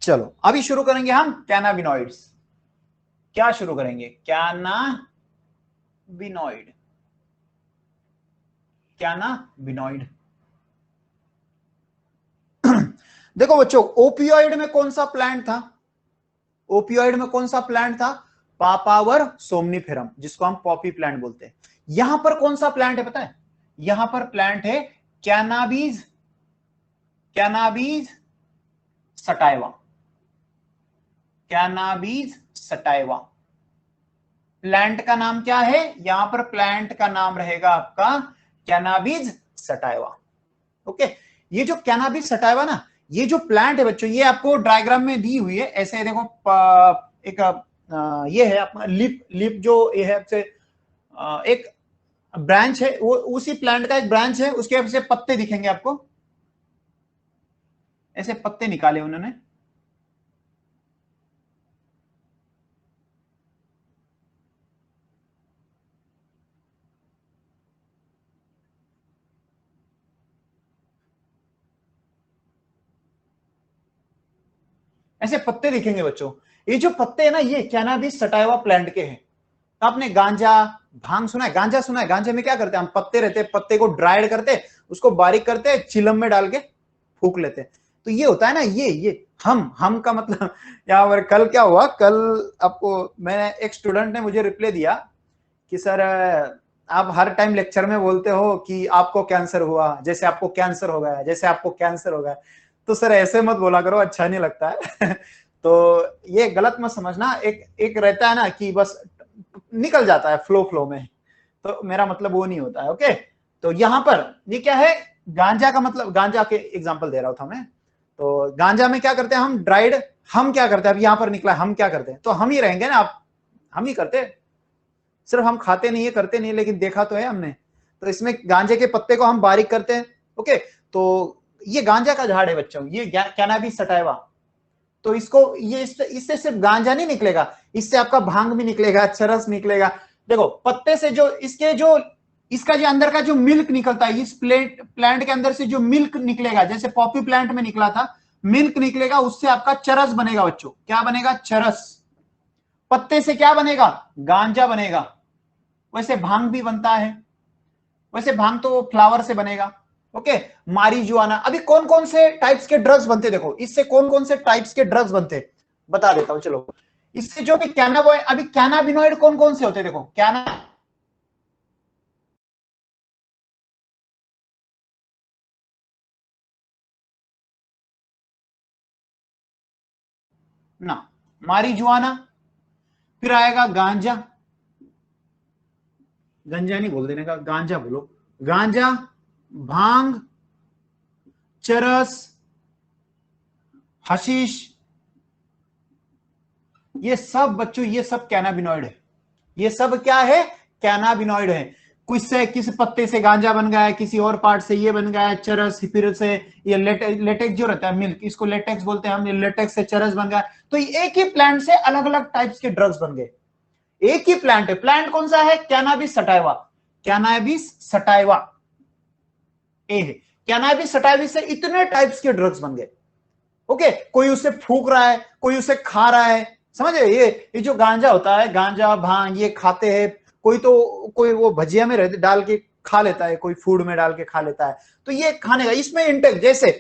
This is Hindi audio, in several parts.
चलो अभी शुरू करेंगे हम कैनाबिनॉइड्स। क्या शुरू करेंगे? Cannabinoid, cannabinoid. देखो बच्चों, ओपियोइड में कौन सा प्लांट था? ओपियोइड में कौन सा प्लांट था? पापावर सोमनीफेरम, जिसको हम पॉपी प्लांट बोलते हैं। यहां पर कौन सा प्लांट है पता है? यहां पर प्लांट है cannabis, cannabis sativa, cannabis sativa. Plant का नाम क्या है? यहां पर प्लांट का नाम रहेगा आपका कैनाबीज सटाइवा। ओके, ये जो कैनाबीज सटाइवा ना, ये जो प्लांट है बच्चों, ये आपको डायग्राम में दी हुई है। ऐसे देखो, एक ये है अपना लिप, लिप जो ये है आपसे एक ब्रांच है, वो उसी प्लांट का एक ब्रांच है, उसके ऐसे पत्ते दिखेंगे आपको, ऐसे पत्ते निकाले उन्होंने। ऐसे पत्ते दिखेंगे बच्चों। ये जो पत्ते है ना, ये कैनाबीज सटाइवा प्लांट के हैं। आपने गांजा, भांग सुना है? गांजा सुना है? गांजा में क्या करते हैं हम? पत्ते रहते हैं, पत्ते को ड्राइड करते, उसको बारीक करते, चिलम में डाल के फूक लेते। तो ये होता है ना, ये हम का मतलब यहाँ पर कल क्या हुआ, कल आपको मैंने, एक स्टूडेंट ने मुझे रिप्लाई दिया कि सर आप हर टाइम लेक्चर में बोलते हो कि आपको कैंसर हुआ, जैसे आपको कैंसर हो गया, जैसे आपको कैंसर हो गया। तो सर ऐसे मत बोला करो, अच्छा नहीं लगता है। तो ये गलत मत समझना, एक एक रहता है ना कि बस निकल जाता है फ्लो फ्लो में, तो मेरा मतलब वो नहीं होता है। ओके, तो यहां पर ये क्या है, गांजा का मतलब, गांजा के एग्जांपल दे रहा था मैं। तो गांजा में क्या करते हैं हम? ड्राइड। हम क्या करते हैं? अब यहां पर निकला, हम क्या करते हैं? तो हम ही रहेंगे ना, आप हम ही करते हैं। सिर्फ हम खाते नहीं है, करते नहीं, लेकिन देखा तो है हमने। तो इसमें गांजे के पत्ते को हम बारीक करते हैं। ओके, तो ये गांजा का झाड़ है बच्चों, ये कैनाबिस सटाइवा। तो इसको, ये इससे सिर्फ गांजा नहीं निकलेगा, इससे आपका भांग भी निकलेगा, चरस निकलेगा। देखो पत्ते से जो इसके जो इसका जो अंदर का जो मिल्क निकलता है, इस प्लांट के अंदर से जो मिल्क निकलेगा, जैसे पॉपी प्लांट में निकला था, मिल्क निकलेगा, उससे आपका चरस बनेगा बच्चों। क्या बनेगा? चरस। पत्ते से क्या बनेगा? गांजा बनेगा। वैसे भांग भी बनता है, वैसे भांग तो फ्लावर से बनेगा। Okay, marijuana. अभी कौन कौन से टाइप्स के ड्रग्स बनते, देखो इससे कौन कौन से टाइप्स के ड्रग्स बनते बता देता हूं चलो। इससे जो भी कैनाबॉय, अभी कैनाबिनॉइड कौन कौन से होते, देखो कैना ना, मारीजुआना, फिर आएगा गांजा, गंजा नहीं बोल देने का, गांजा बोलो। गांजा, भांग, चरस, हशीश, ये सब बच्चों, ये सब कैनाबिनॉइड है। ये सब क्या है? कैनाबिनॉइड है। कुछ से, किसी पत्ते से गांजा बन गया है, किसी और पार्ट से ये बन गया है चरस, फिर से ये लेटेक्स जो रहता है मिल्क, इसको लेटेक्स बोलते हैं हम, ये लेटेक्स से चरस बन गया। तो एक ही प्लांट से अलग अलग टाइप्स के ड्रग्स बन गए। एक ही प्लांट है। प्लांट कौन सा है? कैनाबिस सटाइवा, कैनाबिस सटाइवा ए है। कैनाबिस सटाइवा से इतने टाइप्स के ड्रग्स बन गए। ओके, कोई उसे फूक रहा है, कोई उसे खा रहा है, समझे? ये जो गांजा होता है, गांजा भांग ये खाते हैं। कोई तो, कोई वो भजिया में रहते डाल के खा लेता है, कोई फूड में डाल के खा लेता है। तो ये खाने का, इसमें इंटेक, जैसे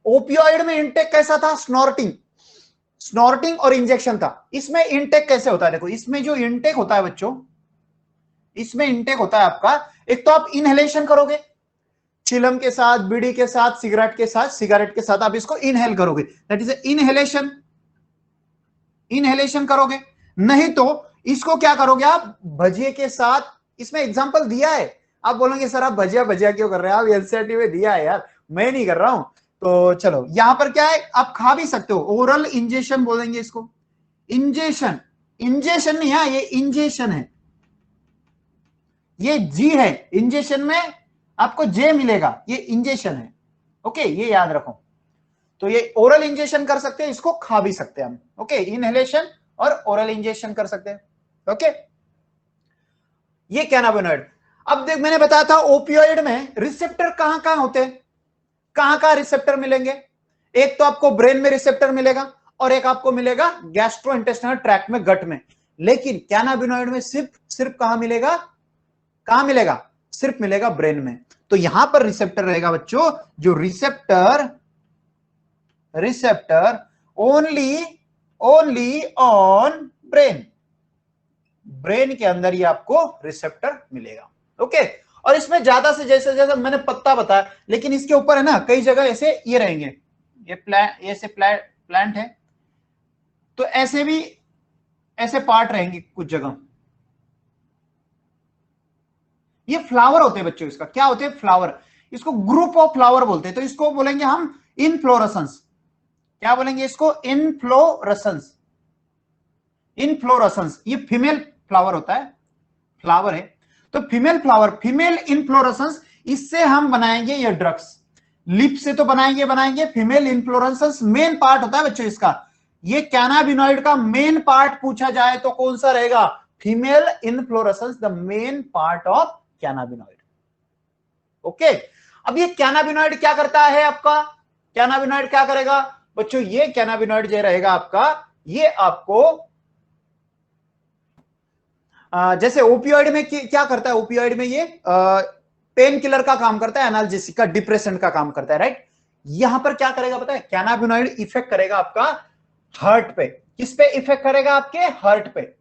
ओपियोइड में इंटेक कैसा था? स्नॉर्टिंग, स्नॉर्टिंग और इंजेक्शन था। इसमें इंटेक कैसे होता है? देखो इसमें जो इंटेक होता है बच्चों, इसमें इंटेक होता है आपका, एक तो आप इनहेलेशन करोगे, चिलम के साथ, बीड़ी के साथ, सिगरेट के साथ, सिगरेट के साथ आप इसको इनहेल करोगे, दैट इज इनहेलेशन। इनहेलेशन करोगे। नहीं तो इसको क्या करोगे आप? भजिए के साथ। इसमें एग्जांपल दिया है। आप बोलेंगे सर आप भजिया भजिया क्यों कर रहे हैं? आप एनसीईआरटी में दिया है यार, मैं नहीं कर रहा हूं। तो चलो यहां पर क्या है, आप खा भी सकते हो, ओरल इंजेक्शन बोलेंगे इसको। इंजेक्शन, इंजेक्शन नहीं है, ये इंजेक्शन है, ये जी है। इंजेक्शन में आपको जे मिलेगा, ये इंजेक्शन है। ओके, ये याद रखो। तो ये ओरल इंजेक्शन कर सकते हैं, इसको खा भी सकते हैं हम। ओके, इनहेलेशन और ओरल इंजेक्शन कर सकते हैं। ओके, ये कैनाबिनॉइड। अब देख, मैंने बताया था ओपियोइड में रिसेप्टर कहां कहां होते हैं, कहां कहां रिसेप्टर मिलेंगे? एक तो आपको ब्रेन में रिसेप्टर मिलेगा, और एक आपको मिलेगा गैस्ट्रोइंटेस्टाइनल ट्रैक्ट में, गट में। लेकिन कैनाबिनॉइड में सिर्फ कहां मिलेगा, कहां मिलेगा, सिर्फ मिलेगा ब्रेन में। तो यहां पर रिसेप्टर रहेगा बच्चों, जो receptor only on brain, brain के अंदर ही आपको रिसेप्टर मिलेगा। ओके, और इसमें ज्यादा से जैसे जैसे मैंने पत्ता बताया, लेकिन इसके ऊपर है ना कई जगह ऐसे ये रहेंगे, ये प्लांट है, तो ऐसे भी ऐसे पार्ट रहेंगे कुछ जगह। ये फ्लावर होते हैं बच्चों, इसका क्या होते हैं, फ्लावर। इसको ग्रुप ऑफ फ्लावर बोलते हैं, तो इसको बोलेंगे हम इनफ्लोरेसेंस। क्या बोलेंगे इसको, इनफ्लोरेसेंस। इनफ्लोरेसेंस, ये फीमेल फ्लावर होता है, फ्लावर है, तो फीमेल फ्लावर, फीमेल इनफ्लोरेसेंस, इससे हम बनाएंगे ये ड्रग्स। लिप से तो बनाएंगे फीमेल इनफ्लोरेसेंस मेन पार्ट होता है बच्चों इसका। ये कैनाबिनॉइड का मेन पार्ट पूछा जाए तो कौन सा रहेगा, female inflorescence, the main part of cannabinoid. Okay, अब ये कैनाबिनॉइड क्या करता है आपका, कैनाबिनॉइड क्या करेगा बच्चों, ये कैनाबिनॉइड जो रहेगा आपका, ये आपको जैसे ओपियोइड में क्या करता है, ओपियोइड में ये पेन किलर का काम करता है, एनाल्जेसिक का, डिप्रेशन का काम करता है, राइट। यहां पर क्या करेगा पता है, कैनाबिनॉइड इफेक्ट करेगा आपका हार्ट पे। किस पे इफेक्ट करेगा, आपके हार्ट पे।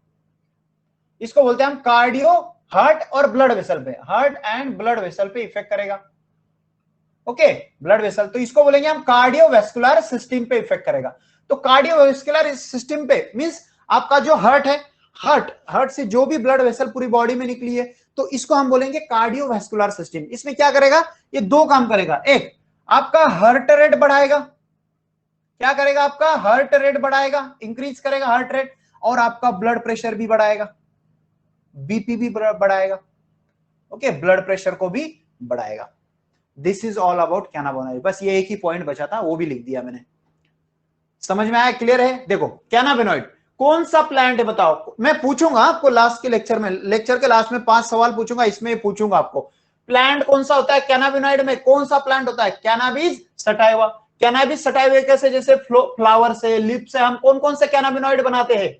इसको बोलते हैं हम कार्डियो, हार्ट और ब्लड वेसल पे, हार्ट एंड ब्लड वेसल पे इफेक्ट करेगा। ओके, ब्लड वेसल, तो इसको बोलेंगे हम कार्डियोवैस्कुलर सिस्टम पे इफेक्ट करेगा। तो कार्डियोवैस्कुलर सिस्टम पे मींस आपका जो हार्ट है, हार्ट से जो भी ब्लड वेसल पूरी बॉडी में निकली है, तो इसको हम बोलेंगे कार्डियोवैस्कुलर सिस्टम। इसमें क्या करेगा, ये दो काम करेगा, एक आपका हार्ट रेट बढ़ाएगा, क्या करेगा, आपका हार्ट रेट बढ़ाएगा, इंक्रीज करेगा हार्ट रेट, और आपका ब्लड प्रेशर भी बढ़ाएगा, बीपी भी बढ़ाएगा। ओके, ब्लड प्रेशर को भी बढ़ाएगा। This is all about cannabinoid. बस ये एक ही पॉइंट बचा था, वो भी लिख दिया मैंने। समझ में आया, क्लियर है। देखो कैनाबिनॉइड कौन सा प्लांट है बताओ, मैं पूछूंगा आपको लास्ट के लेक्चर में, लेक्चर के लास्ट में 5 सवाल पूछूंगा, इसमें पूछूंगा आपको प्लांट कौन सा होता है कैनाबिनॉइड में, कौन सा प्लांट होता है, कैनाबिस सटाइवा। कैनाबिस सटाइवा कैसे, जैसे फ्लावर से, लिप से हम कौन कौन से कैनाबिनॉइड बनाते हैं,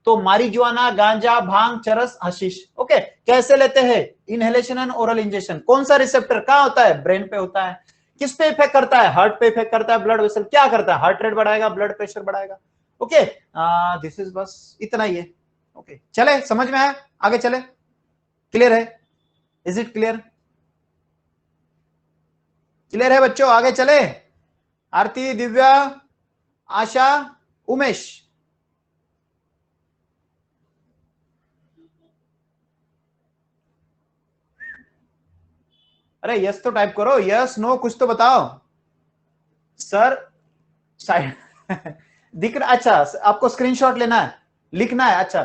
तो मारिजुआना, गांजा, भांग, चरस, हशीश। ओके, कैसे लेते हैं, इनहेलेशन एंड ओरल इंजेक्शन। कौन सा रिसेप्टर कहां होता है, ब्रेन पे होता है। किस पे इफेक्ट करता है, हार्ट पे इफेक्ट करता है, ब्लड वेसल क्या करता है, हार्ट रेट बढ़ाएगा, ब्लड प्रेशर बढ़ाएगा। ओके, दिस इज बस इतना ही है। ओके, चले, समझ में आया, आगे चले, क्लियर है, इज इट क्लियर, क्लियर है बच्चों, आगे चले। आरती, दिव्या, आशा, उमेश, अरे यस तो टाइप करो, यस नो कुछ तो बताओ सर। साइड दिख रहा, अच्छा आपको स्क्रीनशॉट लेना है, लिखना है, अच्छा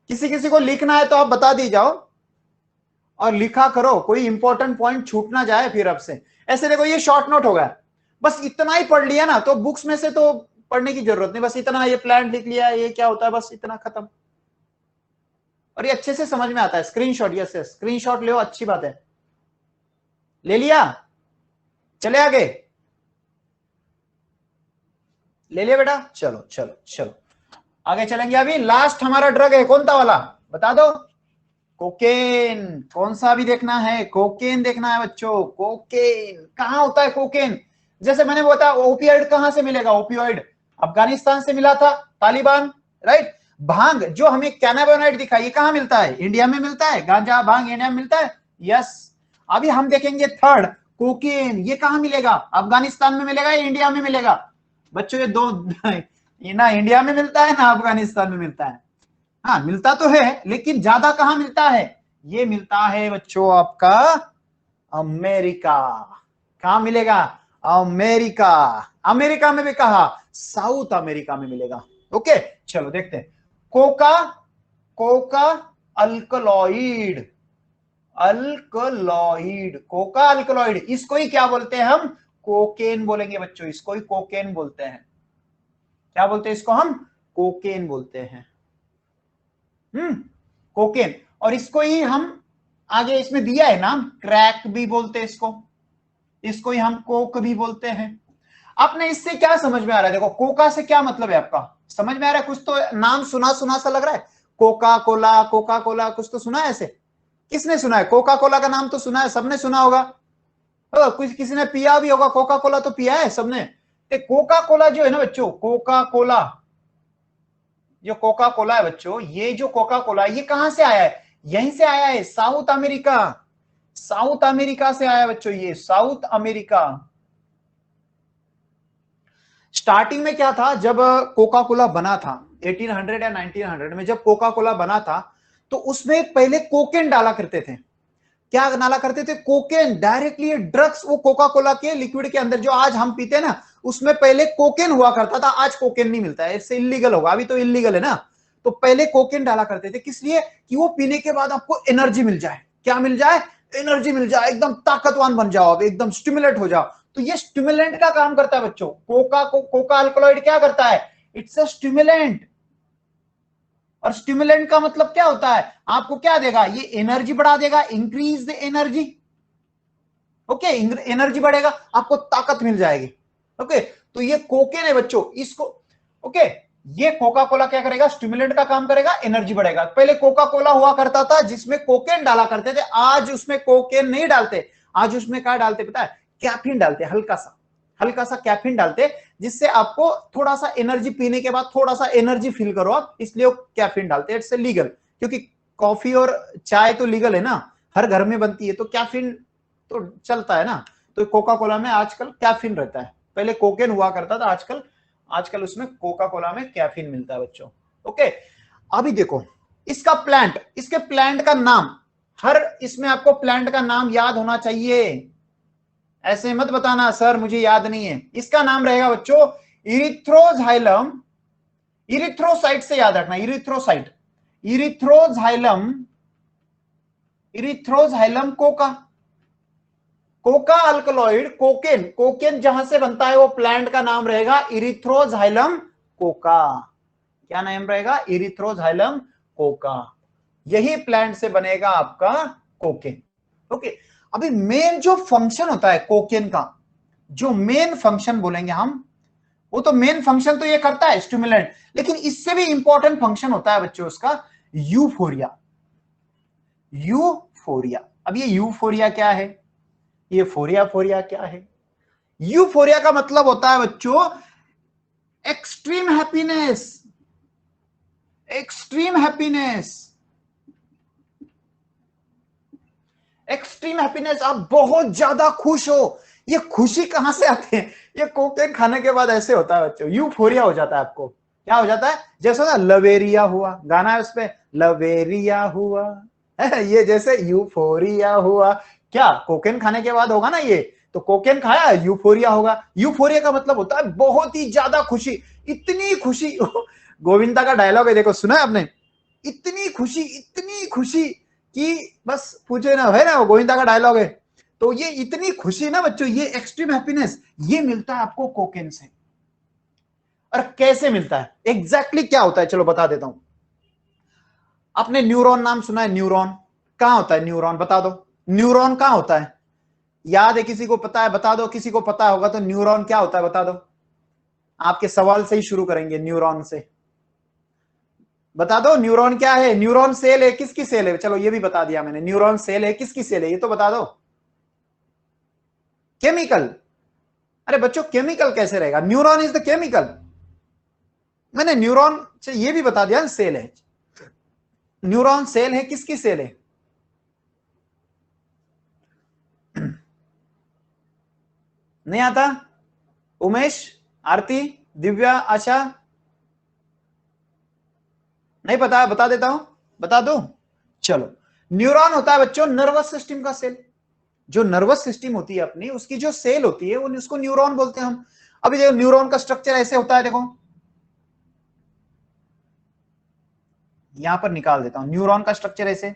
किसी किसी को लिखना है तो आप बता दी जाओ और लिखा करो, कोई इंपॉर्टेंट पॉइंट छूट ना जाए फिर अब से। ऐसे देखो ये शॉर्ट नोट होगा, बस इतना ही पढ़ लिया ना, तो बुक्स में से तो पढ़ने की जरूरत नहीं, बस इतना, ये प्लांट लिख लिया, ये क्या होता है, बस इतना खत्म। और ये अच्छे से समझ में आता है। स्क्रीनशॉट, यस यस, स्क्रीनशॉट लो, अच्छी बात है, ले लिया, चले आगे, ले लिया बेटा, चलो चलो चलो आगे चलेंगे। अभी लास्ट हमारा ड्रग है, कौन सा वाला बता दो, कोकेन। कौन सा भी देखना है, कोकेन देखना है बच्चों। कोकेन कहां होता है, कोकेन जैसे मैंने बताया, ओपियोइड कहां से मिलेगा, ओपियोइड अफगानिस्तान से मिला था, तालिबान, राइट। भांग जो हमें कैनाबिनॉइड दिखा, ये कहां मिलता है, इंडिया में मिलता है, गांजा भांग इंडिया में मिलता है, यस। अभी हम देखेंगे थर्ड, कोकेन, ये कहां मिलेगा, अफगानिस्तान में मिलेगा या इंडिया में मिलेगा बच्चों, ये दो ये ना इंडिया में मिलता है ना अफगानिस्तान में मिलता है। हाँ मिलता तो है, लेकिन ज्यादा कहां मिलता है, ये मिलता है बच्चों आपका अमेरिका। कहां मिलेगा, अमेरिका। अमेरिका में भी कहा, साउथ अमेरिका में मिलेगा। ओके, चलो देखते हैं। Coca, Coca alkaloid, alkaloid, Coca alkaloid, इसको ही क्या बोलते हैं हम, कोकेन बोलेंगे बच्चों, इसको ही कोकेन बोलते हैं। क्या बोलते हैं इसको हम, कोकेन बोलते हैं। कोकेन, और इसको ही हम आगे इसमें दिया है नाम, क्रैक भी बोलते हैं इसको, इसको ही हम कोक भी बोलते हैं। आपने इससे क्या समझ में आ रहा है? देखो कोका से क्या मतलब है आपका, समझ में आ रहा है? कुछ तो नाम सुना सुना सा लग रहा है, कोका कोला, कोका कोला, कुछ तो सुना है ऐसे? किसने सुना है? कोका कोला का नाम तो सुना है, सबने सुना होगा। कुछ किसी ने पिया भी होगा, कोका कोला तो पिया है सबने। कोका कोला जो है ना बच्चों, कोका कोला, जो कोका कोला है बच्चों, ये जो कोका कोला ये कहां से आया है? यहीं से आया है, साउथ अमेरिका। साउथ अमेरिका से आया बच्चों, ये साउथ अमेरिका। स्टार्टिंग में क्या था, जब कोका कोला बना था 1800 या 1900 में, जब कोका कोला बना था तो उसमें पहले कोकेन डाला करते थे। क्या डाला करते थे? कोकेन, डायरेक्टली ड्रग्स वो कोका कोला के लिक्विड के अंदर जो आज हम पीते हैं ना, उसमें पहले कोकेन हुआ करता था। आज कोकेन नहीं मिलता है, इससे इलीगल होगा, अभी तो इलीगल है ना। तो पहले कोकेन डाला करते थे, किस लिए? कि वो पीने के बाद आपको एनर्जी मिल जाए। क्या मिल जाए? एनर्जी मिल जाए, एकदम ताकतवान बन जाओ, एकदम स्टिमुलेट हो जाओ। तो ये स्टिमुलेंट का काम करता है बच्चों। कोका अल्कलॉइड क्या करता है? It's a stimulant. और स्टिमुलेंट का मतलब क्या होता है? आपको क्या देगा? ये एनर्जी बढ़ा देगा, increase the energy. Okay, energy बढ़ेगा, आपको ताकत मिल जाएगी। ओके, तो ये कोकेन है बच्चों, इसको ओके, ये कोका कोला क्या करेगा? स्टिमुलेंट का काम करेगा, एनर्जी बढ़ेगा। पहले कोका कोला हुआ करता था जिसमें कोकेन डाला करते थे, आज उसमें कोकेन नहीं डालते। आज उसमें क्या डालते पता है? कैफीन डालते, हल्का सा कैफीन डालते, जिससे आपको थोड़ा सा एनर्जी, पीने के बाद थोड़ा सा एनर्जी फील करो आप, इसलिए वो कैफीन डालते हैं। इट्स लीगल, क्योंकि कॉफी और चाय तो लीगल है ना, हर घर में बनती है, तो कैफीन तो चलता है ना। तो कोका कोला में आजकल कैफीन रहता है, पहले कोकेन हुआ करता था, आजकल आजकल उसमें कोका कोला में कैफीन मिलता है बच्चों। ओके, अभी देखो इसका प्लांट, इसके प्लांट का नाम, हर इसमें आपको प्लांट का नाम याद होना चाहिए। ऐसे मत बताना सर मुझे याद नहीं है। इसका नाम रहेगा बच्चों इरिथ्रोजाइलम। इरिथ्रोसाइट से याद रखना, erythrocyte, Erythroxylum, Erythroxylum Coca. Coca alkaloid, cocaine, cocaine जहां से बनता है वो प्लांट का नाम रहेगा इरिथ्रोजाइलम कोका। क्या नाम रहेगा? Erythroxylum Coca. यही प्लांट से बनेगा आपका कोकेन। ओके, अभी मेन जो फंक्शन होता है कोकेन का, जो मेन फंक्शन बोलेंगे हम, वो तो मेन फंक्शन तो ये करता है स्टिमुलेंट, लेकिन इससे भी इंपॉर्टेंट फंक्शन होता है बच्चों उसका, यूफोरिया। यूफोरिया, अब ये यूफोरिया क्या है? ये फोरिया, फोरिया क्या है? यूफोरिया का मतलब होता है बच्चों extreme happiness. Extreme happiness, extreme happiness, आप बहुत ज्यादा खुश हो। ये खुशी कहां से आती है? ये कोकेन खाने के बाद ऐसे होता है बच्चों, यूफोरिया हो जाता है आपको। क्या हो जाता है? जैसे ना लवेरिया हुआ, गाना है उसपे, लवेरिया हुआ ये जैसे यूफोरिया हुआ, क्या कोकेन खाने के बाद होगा ना ये? तो कोकेन खाया, यूफोरिया होगा। यूफोरिया का मतलब होता है बहुत ही ज्यादा खुशी, इतनी खुशी गोविंदा का डायलॉग है, देखो सुना है आपने? इतनी खुशी कि बस पूछे ना, है ना, वो गोविंदा का डायलॉग है। तो ये इतनी खुशी ना बच्चों, ये एक्सट्रीम हैप्पीनेस, ये मिलता है आपको कोकेन से। और कैसे मिलता है, एग्जैक्टली क्या होता है, चलो बता देता हूं। आपने न्यूरॉन नाम सुना है? न्यूरॉन कहां होता है? न्यूरॉन बता दो, न्यूरॉन कहां होता है? याद है किसी को? पता है? बता दो, किसी को पता होगा तो न्यूरॉन क्या होता है बता दो। आपके सवाल से ही शुरू करेंगे, न्यूरॉन से बता दो। न्यूरॉन क्या है? न्यूरॉन सेल है, किसकी सेल है? चलो ये भी बता दिया मैंने, न्यूरॉन सेल है, किसकी सेल है ये तो बता दो। केमिकल। अरे बच्चों केमिकल कैसे रहेगा? Neuron is the chemical. मैंने न्यूरॉन से ये भी बता दिया सेल है। न्यूरॉन सेल है, किसकी सेल है? नहीं आता? उमेश, आरती, दिव्या, आशा, नहीं पता है? बता देता हूं, बता दो। चलो, न्यूरॉन होता है बच्चों नर्वस सिस्टम का सेल। जो नर्वस सिस्टम होती है अपनी, उसकी जो सेल होती है उसको न्यूरॉन बोलते हैं हम। अभी देखो न्यूरॉन का स्ट्रक्चर ऐसे होता है, देखो यहां पर निकाल देता हूं न्यूरॉन का स्ट्रक्चर ऐसे।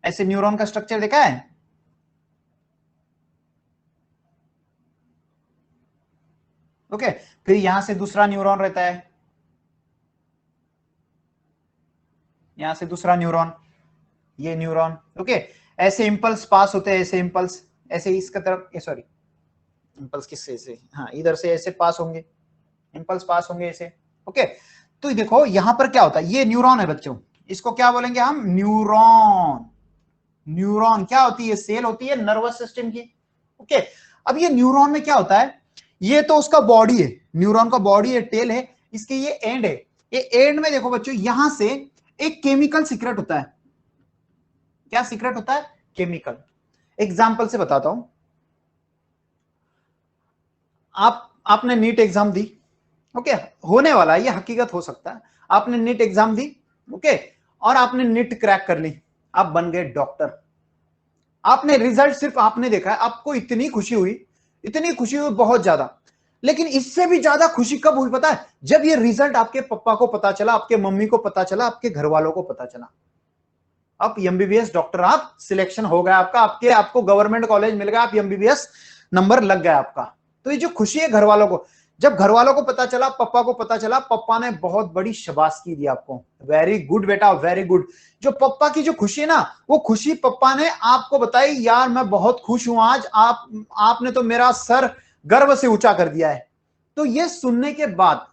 ऐसे न्यूरॉन का स्ट्रक्चर देखा है? ओके, फिर यहां से दूसरा न्यूरॉन रहता है, यहां से दूसरा न्यूरॉन, ये न्यूरॉन, ओके। ऐसे इंपल्स पास होते हैं, ऐसे इंपल्स ऐसे इसका तरफ, सॉरी इंपल्स किससे से, हाँ इधर से ऐसे पास होंगे, इंपल्स पास होंगे ऐसे, ओके। तो देखो यहां पर क्या होता है, ये न्यूरॉन है बच्चों, इसको क्या बोलेंगे हम, न्यूरॉन। न्यूरॉन क्या होती है, सेल होती है नर्वस सिस्टम की, ओके। अब ये न्यूरॉन में क्या होता है, ये तो उसका बॉडी है, न्यूरॉन का बॉडी है, टेल है, इसके ये एंड है। ये एंड में देखो बच्चों, यहां से एक केमिकल सीक्रेट होता है। क्या सीक्रेट होता है, केमिकल। एग्जाम्पल से बताता हूं, आपने नीट एग्जाम दी, ओके, होने वाला है, ये हकीकत हो सकता है। आपने नीट एग्जाम दी, ओके, और आपने नीट क्रैक कर ली, आप बन गए डॉक्टर। आपने रिजल्ट सिर्फ आपने देखा है, आपको इतनी खुशी हुई, इतनी खुशी हुई बहुत ज्यादा। लेकिन इससे भी ज्यादा खुशी कब हुई पता है, जब ये रिजल्ट आपके पापा को पता चला, आपके मम्मी को पता चला, आपके घर वालों को पता चला। आप एमबीबीएस डॉक्टर, आप सिलेक्शन हो गया आपका, आपको गवर्नमेंट कॉलेज मिल गया, आप एमबीबीएस नंबर लग गया आपका। तो ये जो खुशी है घर वालों को, जब घर वालों को पता चला, पप्पा को पता चला, पप्पा ने बहुत बड़ी शाबाशी दी आपको, वेरी गुड बेटा, वेरी गुड। जो पप्पा की जो खुशी है ना, वो खुशी पप्पा ने आपको बताई, यार मैं बहुत खुश हूं आज, आपने तो मेरा सर गर्व से ऊंचा कर दिया है। तो ये सुनने के बाद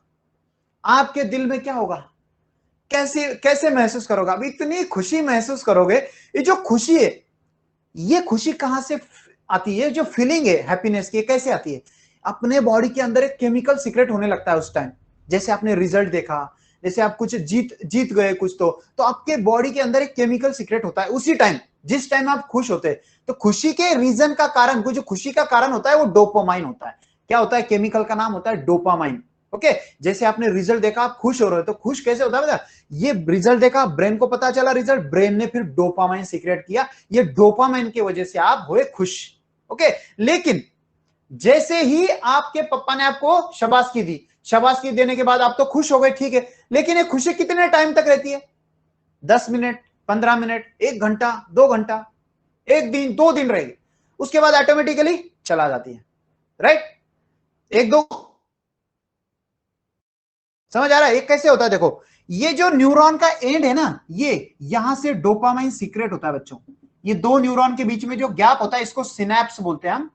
आपके दिल में क्या होगा, कैसे कैसे महसूस करोगे, अब इतनी खुशी महसूस करोगे। ये जो खुशी है, ये खुशी कहां से आती है, जो फीलिंग है हैप्पीनेस की, कैसे आती है, अपने बॉडी के अंदर एक केमिकल सीक्रेट होने लगता है उस टाइम। जैसे आपने रिजल्ट देखा, जैसे आप कुछ जीत गए कुछ, तो आपके बॉडी के अंदर एक केमिकल सीक्रेट होता है उसी टाइम, जिस टाइम आप खुश होते हैं। तो खुशी के रीजन का कारण, जो खुशी का कारण होता है वो डोपामाइन होता है। क्या होता है, केमिकल का नाम होता है डोपामाइन, ओके। जैसे आपने रिजल्ट देखा, आप खुश हो रहे हो, तो खुश कैसे होता है, ये रिजल्ट देखा, ब्रेन को पता चला रिजल्ट, ब्रेन ने फिर डोपामाइन सीक्रेट किया, ये डोपामाइन की वजह से आप हुए खुश, ओके। लेकिन जैसे ही आपके पापा ने आपको शाबाशी दी, शाबाशी देने के बाद आप तो खुश हो गए, ठीक है, लेकिन ये खुशी कितने टाइम तक रहती है, 10 मिनट, 15 मिनट, 1 घंटा, 2 घंटा, 1 दिन, 2 दिन रहेगी, उसके बाद ऑटोमेटिकली चला जाती है, राइट। 1-2, समझ आ रहा है ये कैसे होता है, देखो ये जो न्यूरॉन का एंड है ना, ये यहां से डोपामाइन सीक्रेट होता है बच्चों। ये दो न्यूरॉन के बीच में जो गैप होता है, इसको सिनैप्स बोलते हैं हम।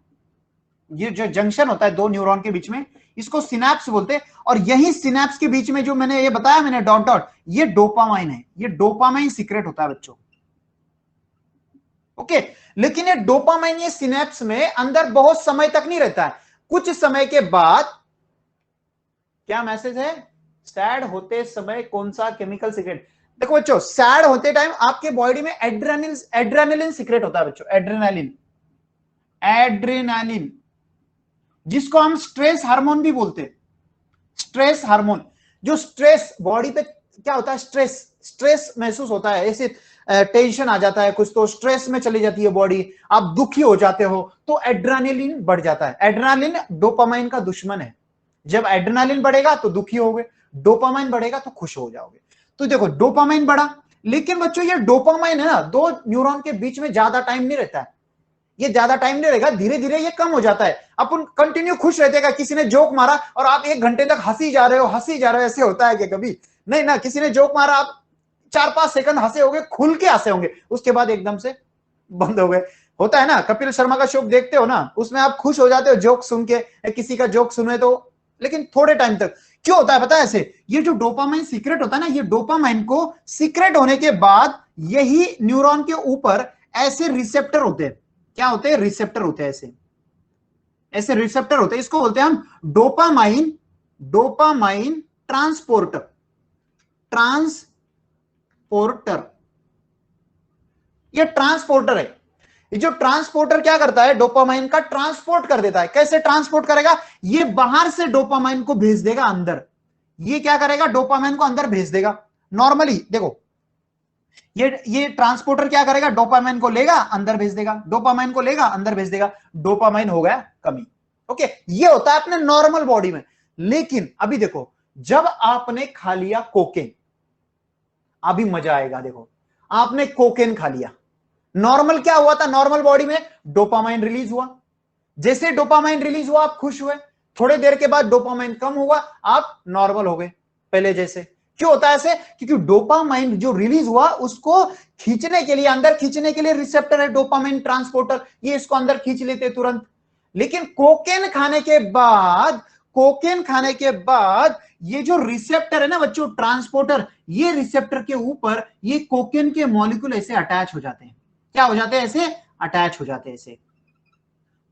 ये जो जंक्शन होता है दो न्यूरॉन के बीच में, इसको सिनैप्स बोलते हैं। और यही सिनैप्स के बीच में जो मैंने ये बताया, मैंने डॉट डॉट, ये डोपामाइन है, ये डोपामाइन सीक्रेट होता है बच्चों, ओके। लेकिन ये डोपामाइन ये सिनैप्स में अंदर बहुत समय तक नहीं रहता है, कुछ समय के बाद, क्या मैसेज है, सैड होते समय कौन सा केमिकल सीक्रेट, देखो बच्चों, सैड होते टाइम आपके बॉडी में एड्रेनालिन सीक्रेट होता है बच्चों, एड्रेनालिन, एड्रेनालिन, जिसको हम स्ट्रेस हार्मोन भी बोलते हैं। स्ट्रेस हार्मोन, जो स्ट्रेस बॉडी पे क्या होता है, स्ट्रेस स्ट्रेस महसूस होता है, ऐसे टेंशन आ जाता है कुछ, तो स्ट्रेस में चली जाती है बॉडी, आप दुखी हो जाते हो, तो एड्रेनालिन बढ़ जाता है। एड्रेनालिन डोपामाइन का दुश्मन है, जब एड्रेनालिन बढ़ेगा तो दुखी होगे, डोपामाइन बढ़ेगा तो खुश हो जाओगे। तो देखो डोपामाइन बढ़ा, लेकिन बच्चों ये डोपामाइन है ना, दो न्यूरॉन के बीच में ज्यादा टाइम नहीं रहता है, ये ज्यादा टाइम नहीं रहेगा, धीरे धीरे ये कम हो जाता है। अपन कंटिन्यू खुश रहते हैं, किसी ने जोक मारा और आप 1 घंटे तक हंसी जा रहे हो, हंसी जा रहे हो, ऐसे होता है कि कभी नहीं ना, किसी ने जोक मारा, आप 4-5 सेकंड हंसे होंगे, खुल के हंसे होंगे, उसके बाद एकदम से बंद हो गए। होता है ना, कपिल शर्मा का शो देखते हो ना, उसमें आप खुश हो जाते हो जोक सुन के, किसी का जोक सुने तो, लेकिन थोड़े टाइम तक। क्यों होता है पता है ऐसे, ये जो डोपामाइन सीक्रेट होता है ना, ये डोपामाइन को सीक्रेट होने के बाद यही न्यूरॉन के ऊपर ऐसे रिसेप्टर होते हैं, क्या होते हैं, रिसेप्टर होते हैं, ऐसे ऐसे रिसेप्टर होते हैं, इसको बोलते हैं हम डोपामाइन, डोपामाइन ट्रांसपोर्टर, ट्रांसपोर्टर, ये ट्रांसपोर्टर है। ये जो ट्रांसपोर्टर क्या करता है, डोपामाइन का ट्रांसपोर्ट कर देता है। कैसे ट्रांसपोर्ट करेगा, ये बाहर से डोपामाइन को भेज देगा अंदर, ये क्या करेगा, डोपामाइन को अंदर भेज देगा। नॉर्मली देखो, ये ट्रांसपोर्टर क्या करेगा, डोपामाइन को लेगा अंदर भेज देगा, डोपामाइन को लेगा अंदर भेज देगा, डोपामाइन हो गया कमी, ओके। ये होता है अपने नॉर्मल बॉडी में। लेकिन अभी देखो, जब आपने खा लिया कोकेन, अभी मजा आएगा, देखो आपने कोकेन खा लिया, नॉर्मल क्या हुआ था, नॉर्मल बॉडी में डोपामाइन रिलीज हुआ, जैसे डोपामाइन रिलीज हुआ आप खुश हुए, थोड़ी देर के बाद डोपामाइन कम हुआ, आप नॉर्मल हो गए पहले जैसे। क्यों होता है ऐसे? क्योंकि डोपामाइन जो रिलीज हुआ उसको खींचने के लिए, अंदर खींचने के लिए रिसेप्टर है डोपामाइन ट्रांसपोर्टर, ये इसको अंदर खींच लेते तुरंत। लेकिन कोकेन खाने के बाद, कोकेन खाने के बाद ये जो रिसेप्टर है ना बच्चों, ट्रांसपोर्टर, ये रिसेप्टर के ऊपर ये कोकेन के मॉलिक्यूल ऐसे अटैच हो जाते हैं। क्या हो जाते हैं? ऐसे अटैच हो जाते हैं ऐसे।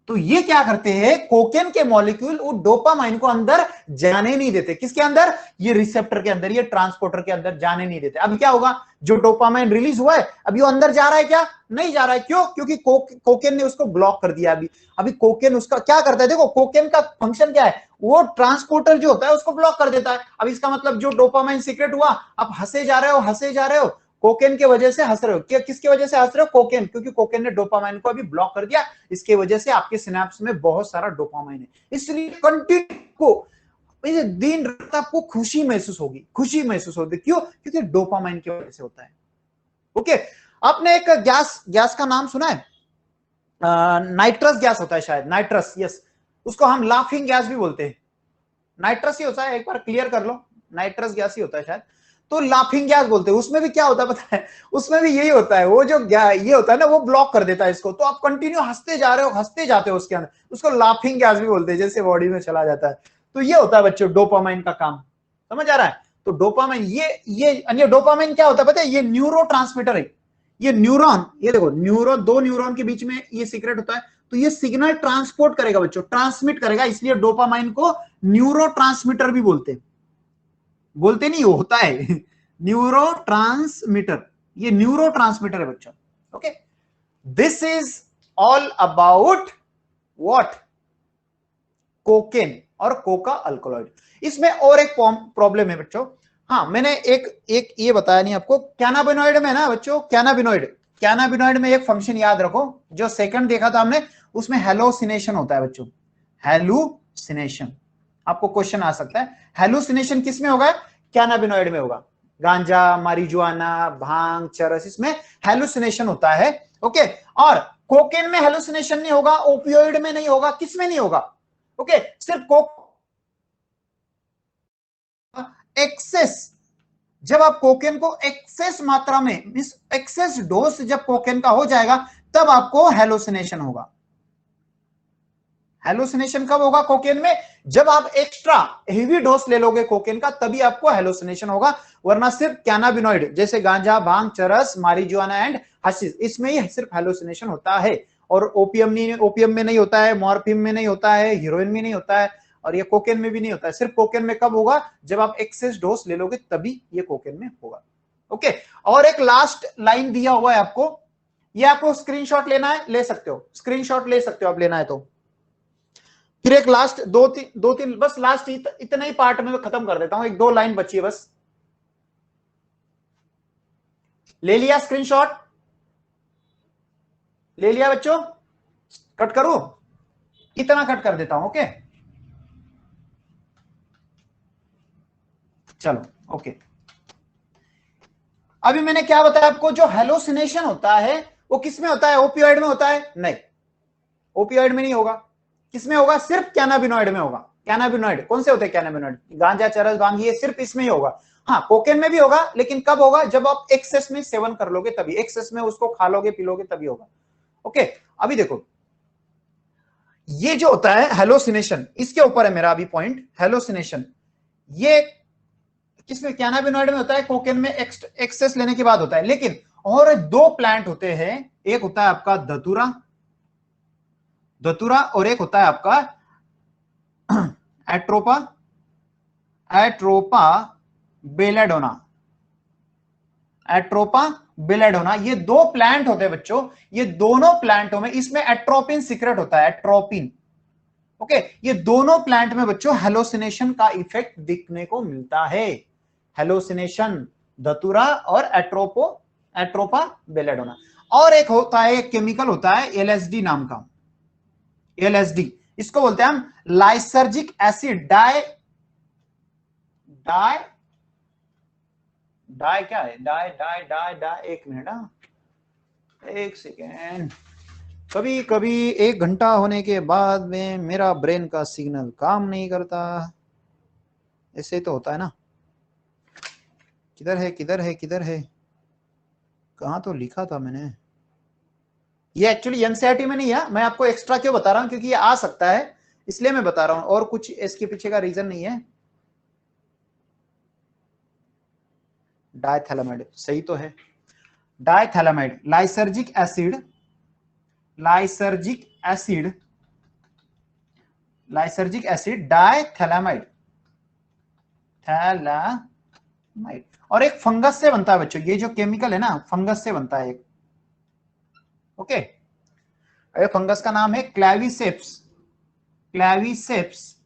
तो ये क्या करते हैं, कोकेन के मॉलिक्यूल वो डोपामाइन को अंदर जाने नहीं देते। किसके अंदर? ये रिसेप्टर के अंदर, ये ट्रांसपोर्टर के अंदर जाने नहीं देते। अब क्या होगा, जो डोपामाइन रिलीज हुआ है अभी वो अंदर जा रहा है क्या? नहीं जा रहा है। क्यों? क्योंकि कोकेन ने उसको ब्लॉक कर दिया। अभी कोकेन उसका क्या करता है, देखो कोकेन का फंक्शन क्या है, वो ट्रांसपोर्टर जो होता है उसको ब्लॉक कर देता है। अब इसका मतलब जो डोपामाइन सीक्रेट हुआ, अब हंसे जा रहे हो, हंसे जा रहे हो, कोकेन की वजह से हंस रहे हो। क्या, किसकी वजह से हंस रहे हो? कोकेन, क्योंकि कोकेन ने डोपामाइन को अभी ब्लॉक कर दिया। इसके वजह से आपके सिनेप्स में बहुत सारा डोपामाइन है, इसलिए कंटिन्यू को दिन रात आपको खुशी महसूस होगी, खुशी महसूस होगी। क्यों? क्योंकि डोपामाइन की वजह से होता है। ओके, आपने एक गैस का नाम सुना है? नाइट्रस गैस होता है शायद, नाइट्रस, यस, उसको हम लाफिंग गैस भी बोलते हैं। नाइट्रस ही होता है, एक बार क्लियर कर लो, नाइट्रस गैस ही होता है शायद। तो लाफिंग गैस बोलते हैं। उसमें भी क्या होता है पता है? उसमें भी यही होता है, वो जो ये होता है ना, वो ब्लॉक कर देता है इसको। तो आप कंटिन्यू हंसते जा रहे हो, हंसते जाते हो उसके अंदर, उसको लाफिंग गैस भी बोलते हैं, जैसे बॉडी में चला जाता है। तो ये होता है बच्चों डोपामाइन का काम। समझ आ रहा है? तो डोपामाइन, ये डोपामाइन क्या होता है पता है? ये न्यूरो ट्रांसमीटर है। ये न्यूरॉन, ये देखो न्यूरॉन, दो न्यूरॉन के बीच में ये सीक्रेट होता है। तो ये सिग्नल ट्रांसपोर्ट करेगा बच्चों, ट्रांसमिट करेगा, इसलिए डोपामाइन को न्यूरो ट्रांसमीटर भी बोलते हैं। बोलते नहीं, होता है न्यूरो ट्रांसमीटर, ये न्यूरो ट्रांसमीटर है बच्चों। Okay, this is all about what? Cocaine और कोका अल्कोलॉइड। इसमें और एक प्रॉब्लम है बच्चों। हाँ, मैंने एक ये बताया नहीं आपको, कैनाबिनॉइड में ना बच्चों, कैनाबिनॉइड में एक फंक्शन याद रखो, जो सेकंड देखा था हमने, उसमें हेलोसिनेशन होता है बच्चों, हेलुसिनेशन। आपको क्वेश्चन आ सकता है, हेलुसिनेशन किस में होगा? कैनाबिनॉइड में होगा। गांजा, मारिजुआना, भांग, चरस, इसमें हेलुसिनेशन होता है। ओके, और कोकेन में हेलुसिनेशन नहीं होगा, ओपियोइड में नहीं होगा, किस में नहीं होगा? ओके, सिर्फ एक्सेस, जब आप कोकेन को एक्सेस मात्रा में, एक्सेस डोज जब कोकेन का हो जाएगा, तब आपको हेलुसिनेशन होगा। हेलुसिनेशन कब होगा कोकेन में? जब आप एक्स्ट्रा हेवी डोज ले लोगे कोकेन का, तभी आपको हेलुसिनेशन होगा। वरना सिर्फ कैनाबिनॉइड जैसे गांजा, भांग, चरस, मारिजुआना एंड हशीश, इसमें ही सिर्फ हेलुसिनेशन होता है। और ओपियम में नहीं होता है, मॉर्फिन में नहीं होता है, हीरोइन में नहीं होता है, और ये कोकेन में भी नहीं होता है। सिर्फ कोकेन में कब होगा? जब आप एक्सेस डोज ले लोगे, तभी ये कोकेन में होगा। ओके, और एक लास्ट लाइन दिया हुआ है आपको, ये आपको स्क्रीनशॉट लेना है, ले सकते हो, स्क्रीनशॉट ले सकते हो आप, लेना है तो। फिर एक लास्ट दो तीन बस लास्ट इतना ही पार्ट में खत्म कर देता हूं, एक दो लाइन बची है बस। ले लिया स्क्रीनशॉट? ले लिया बच्चों? कट करूं? इतना कट कर देता हूं। ओके, चलो ओके। अभी मैंने क्या बताया आपको, जो हेलोसिनेशन होता है वो किस में होता है? ओपियोइड में होता है? नहीं, ओपियोइड में नहीं होगा। किस में होगा? सिर्फ कैनाबिनॉइड में होगा। कैनाबिनॉइड कौन से होते हैं? कैनाबिनॉइड, गांजा, चरस, भांग, ये सिर्फ इसमें ही होगा। हाँ, कोकेन में भी होगा, लेकिन कब होगा? जब आप एक्सेस में सेवन कर लोगे तभी, एक्सेस में उसको खा लोगे, पी लोगे, तभी होगा। ओके, अभी देखो, ये जो होता है हेलोसिनेशन, इसके ऊपर है मेरा अभी पॉइंट। हेलोसिनेशन ये किसमें? कैनाबिनॉइड में होता है, कोकेन में एक्सेस लेने के बाद होता है। लेकिन और दो प्लांट होते हैं, एक होता है आपका धतूरा, और एक होता है आपका एट्रोपा बेलेडोना। ये दो प्लांट होते हैं बच्चों। ये दोनों प्लांटों में, इसमें एट्रोपिन सीक्रेट होता है, एट्रोपिन। ओके, ये दोनों प्लांट में बच्चों हेलोसिनेशन का इफेक्ट दिखने को मिलता है। हेलोसिनेशन, धतूरा और एट्रोपा बेलेडोना। और एक होता है, एक केमिकल होता है एलएसडी नाम का, एलएसडी, इसको बोलते हैं हम लाइसर्जिक एसिड डाई क्या है? डाई, एक मिनट, एक सेकेंड। कभी कभी 1 घंटा होने के बाद में मेरा ब्रेन का सिग्नल काम नहीं करता, ऐसे तो होता है ना। किधर है किधर है किधर है, कहाँ तो लिखा था मैंने। ये एक्चुअली एनसीईआरटी में नहीं है, मैं आपको एक्स्ट्रा क्यों बता रहा हूं, क्योंकि ये आ सकता है इसलिए मैं बता रहा हूं, और कुछ इसके पीछे का रीजन नहीं है। डायथैलेमाइड सही तो है, diethylamide lysergic acid, lysergic acid, lysergic acid diethylamide, थैलामाइड, और एक फंगस से बनता है बच्चों, ये जो केमिकल है ना फंगस से बनता है एक, ओके। ये फंगस का नाम है क्लैविसेप्स, क्लैविसेप्स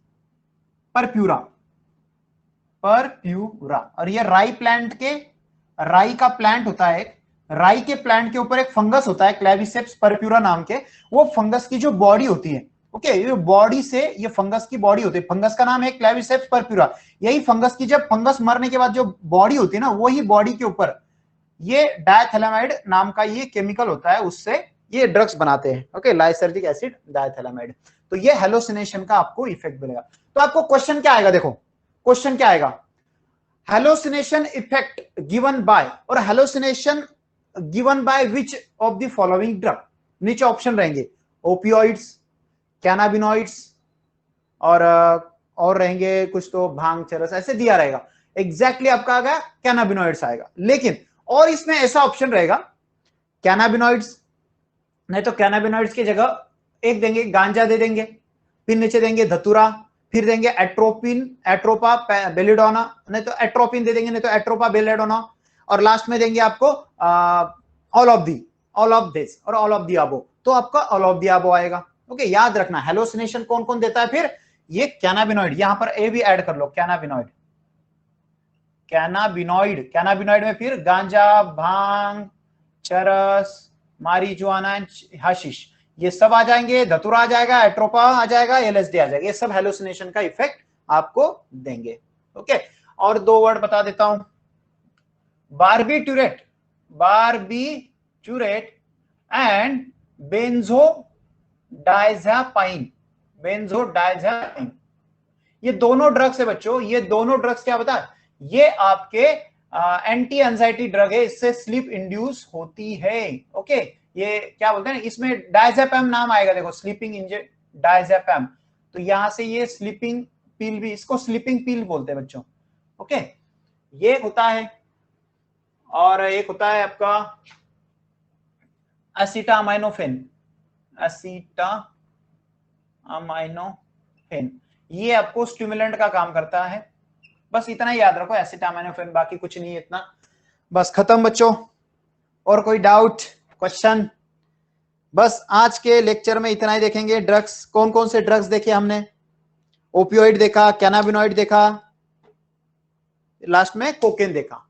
परप्यूरा, परप्यूरा। और ये राई प्लांट के, राई का प्लांट होता है एक, राई के प्लांट के ऊपर एक फंगस होता है क्लैविसेप्स परप्यूरा नाम के, वो फंगस की जो बॉडी होती है, ओके, ये बॉडी से, ये फंगस की बॉडी होती है, फंगस का नाम है क्लैविसेप्स परप्यूरा। यही फंगस की, जब फंगस मरने के बाद जो बॉडी होती है ना, वही बॉडी के ऊपर ये डायथैलेमाइड नाम का ये केमिकल होता है, उससे ये ड्रग्स बनाते हैं, ओके, लाइसर्जिक एसिड डायथैलेमाइड। तो ये हेलोसिनेशन का आपको इफेक्ट मिलेगा। तो आपको क्वेश्चन क्या आएगा, देखो क्वेश्चन क्या आएगा, हेलोसिनेशन इफेक्ट गिवन बाय, और hallucination given by which of the following drug. नीचे ऑप्शन रहेंगे ओपियोइड्स, कैनाबिनॉइड्स, और रहेंगे कुछ तो भांग चरस, ऐसे दिया रहेगा। एग्जैक्टली आपका आ गया कैनाबिनॉइड्स आएगा, लेकिन और इसमें ऐसा ऑप्शन रहेगा कैनाबिनॉइड्स, नहीं तो कैनाबिनॉइड्स की जगह एक देंगे गांजा दे देंगे, फिर नीचे देंगे धतूरा, फिर देंगे एट्रोपिन, एट्रोपा बेलिडोना, नहीं तो एट्रोपिन दे देंगे, नहीं तो एट्रोपा बेलिडोना, और लास्ट में देंगे आपको all of the, all of this और ऑल ऑफ दी अबो, तो आपका ऑल ऑफ दी अबो आएगा। ओके, याद रखना हेलोसिनेशन कौन कौन देता है, फिर ये कैनाबिनॉइड, यहां पर ए भी ऐड कर लो, कैनाबिनॉइड, कैनाबिनॉइड, कैनाबिनॉइड में फिर गांजा, भांग, चरस, मारिजुआना, हशीश, ये सब आ जाएंगे, धतूरा आ जाएगा, एट्रोपा आ जाएगा, एलएसडी आ जाएगा, ये सब हेलोसिनेशन का इफेक्ट आपको देंगे। ओके, और दो वर्ड बता देता हूं, बार्बिट्यूरेट, बार्बिट्यूरेट एंड बेंजोडाइजापाइन, बेंजोडाइजापाइन, ये दोनों ड्रग्स है बच्चों, ये दोनों ड्रग्स क्या बता, ये आपके एंटी एंजाइटी ड्रग है, इससे स्लीप इंड्यूस होती है। ओके, ये क्या बोलते हैं, इसमें डायजेपैम नाम आएगा, देखो स्लीपिंग इंजेक्ट डायजेपैम, तो यहां से ये स्लीपिंग पिल भी, इसको स्लीपिंग पिल बोलते हैं बच्चों। ओके, ये होता है, और एक होता है आपका एसिटामाइनोफेन, एसिटामाइनोफेन, ये आपको स्टिमुलेंट का काम करता है। बस इतना ही याद रखो, एसिटामाइनोफेन, बाकी कुछ नहीं है, इतना बस खत्म बच्चों। और कोई डाउट, क्वेश्चन? बस आज के लेक्चर में इतना ही देखेंगे। ड्रग्स, कौन कौन से ड्रग्स देखे हमने, ओपियोइड देखा, कैनाबिनॉइड देखा, लास्ट में कोकेन देखा।